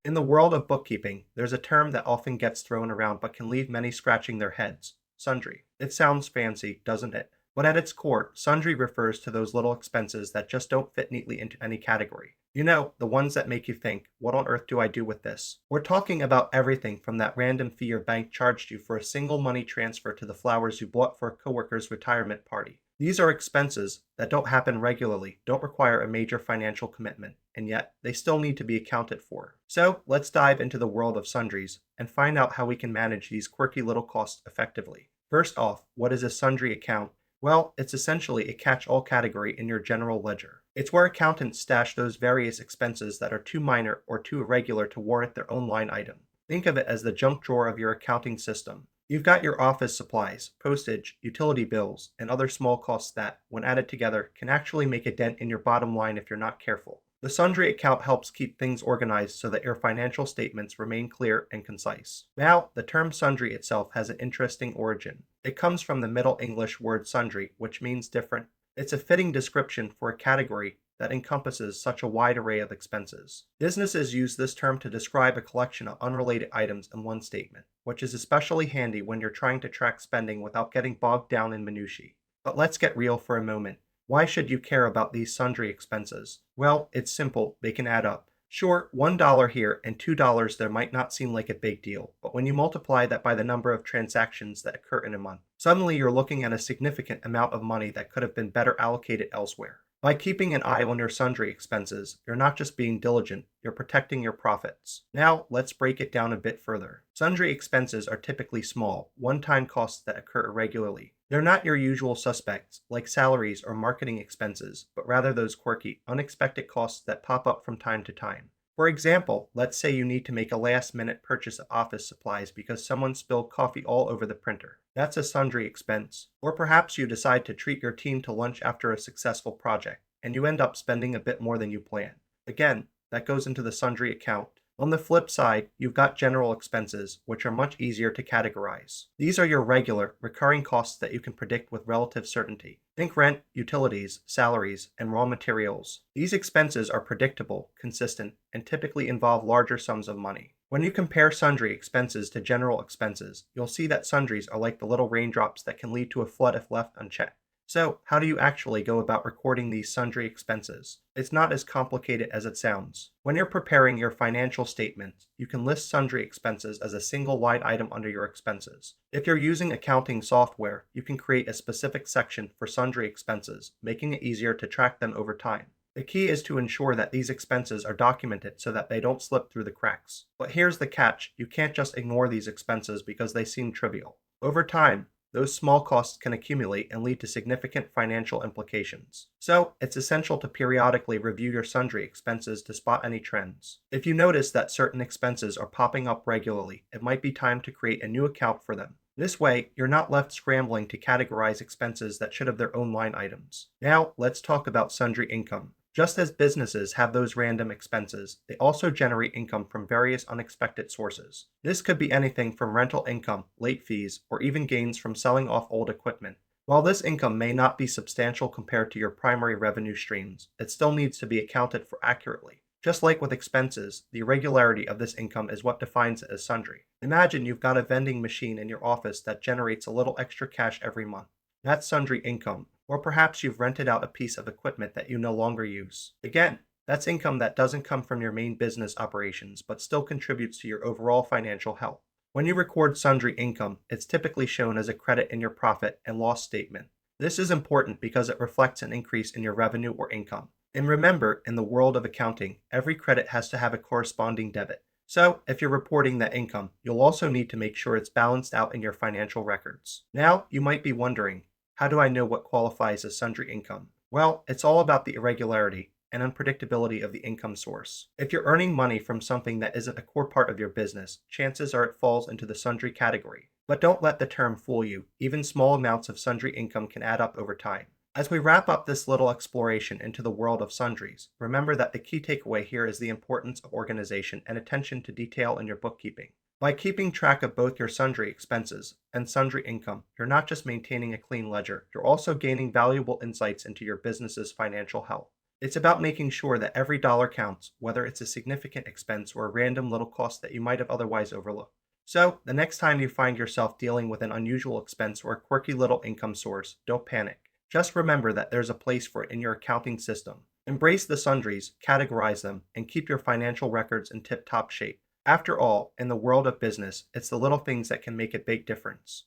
In the world of bookkeeping, there's a term that often gets thrown around but can leave many scratching their heads: sundry. It sounds fancy, doesn't it? But at its core, sundry refers to those little expenses that just don't fit neatly into any category. You know, the ones that make you think, what on earth do I do with this? We're talking about everything from that random fee your bank charged you for a single money transfer to the flowers you bought for a coworker's retirement party. These are expenses that don't happen regularly, don't require a major financial commitment, and yet they still need to be accounted for. So let's dive into the world of sundries and find out how we can manage these quirky little costs effectively. First off, what is a sundry account? Well, it's essentially a catch all category in your general ledger. It's where accountants stash those various expenses that are too minor or too irregular to warrant their own line item. Think of it as the junk drawer of your accounting system. You've got your office supplies, postage, utility bills, and other small costs that, when added together, can actually make a dent in your bottom line if you're not careful. The sundry account helps keep things organized so that your financial statements remain clear and concise. Now, the term sundry itself has an interesting origin. It comes from the Middle English word sundry, which means different. It's a fitting description for a category that encompasses such a wide array of expenses. Businesses use this term to describe a collection of unrelated items in one statement, which is especially handy when you're trying to track spending without getting bogged down in minutiae. But let's get real for a moment. Why should you care about these sundry expenses? Well, it's simple, they can add up. Sure, $1 here and $2 there might not seem like a big deal, but when you multiply that by the number of transactions that occur in a month, suddenly you're looking at a significant amount of money that could have been better allocated elsewhere. By keeping an eye on your sundry expenses, you're not just being diligent, you're protecting your profits. Now, let's break it down a bit further. Sundry expenses are typically small, one-time costs that occur irregularly. They're not your usual suspects, like salaries or marketing expenses, but rather those quirky, unexpected costs that pop up from time to time. For example, let's say you need to make a last-minute purchase of office supplies because someone spilled coffee all over the printer. That's a sundry expense. Or perhaps you decide to treat your team to lunch after a successful project, and you end up spending a bit more than you planned. Again, that goes into the sundry account. On the flip side, you've got general expenses, which are much easier to categorize. These are your regular, recurring costs that you can predict with relative certainty. Think rent, utilities, salaries, and raw materials. These expenses are predictable, consistent, and typically involve larger sums of money. When you compare sundry expenses to general expenses, you'll see that sundries are like the little raindrops that can lead to a flood if left unchecked. So, how do you actually go about recording these sundry expenses? It's not as complicated as it sounds. When you're preparing your financial statements, you can list sundry expenses as a single line item under your expenses. If you're using accounting software, you can create a specific section for sundry expenses, making it easier to track them over time. The key is to ensure that these expenses are documented so that they don't slip through the cracks. But here's the catch: you can't just ignore these expenses because they seem trivial. Over time, those small costs can accumulate and lead to significant financial implications. So, it's essential to periodically review your sundry expenses to spot any trends. If you notice that certain expenses are popping up regularly, it might be time to create a new account for them. This way, you're not left scrambling to categorize expenses that should have their own line items. Now, let's talk about sundry income. Just as businesses have those random expenses, they also generate income from various unexpected sources. This could be anything from rental income, late fees, or even gains from selling off old equipment. While this income may not be substantial compared to your primary revenue streams, it still needs to be accounted for accurately. Just like with expenses, the irregularity of this income is what defines it as sundry. Imagine you've got a vending machine in your office that generates a little extra cash every month. That's sundry income. Or perhaps you've rented out a piece of equipment that you no longer use. Again, that's income that doesn't come from your main business operations, but still contributes to your overall financial health. When you record sundry income, it's typically shown as a credit in your profit and loss statement. This is important because it reflects an increase in your revenue or income. And remember, in the world of accounting, every credit has to have a corresponding debit. So, if you're reporting that income, you'll also need to make sure it's balanced out in your financial records. Now, you might be wondering, how do I know what qualifies as sundry income? Well, it's all about the irregularity and unpredictability of the income source. If you're earning money from something that isn't a core part of your business, chances are it falls into the sundry category. But don't let the term fool you. Even small amounts of sundry income can add up over time. As we wrap up this little exploration into the world of sundries, remember that the key takeaway here is the importance of organization and attention to detail in your bookkeeping. By keeping track of both your sundry expenses and sundry income, you're not just maintaining a clean ledger, you're also gaining valuable insights into your business's financial health. It's about making sure that every dollar counts, whether it's a significant expense or a random little cost that you might have otherwise overlooked. So, the next time you find yourself dealing with an unusual expense or a quirky little income source, don't panic. Just remember that there's a place for it in your accounting system. Embrace the sundries, categorize them, and keep your financial records in tip top shape. After all, in the world of business, it's the little things that can make a big difference.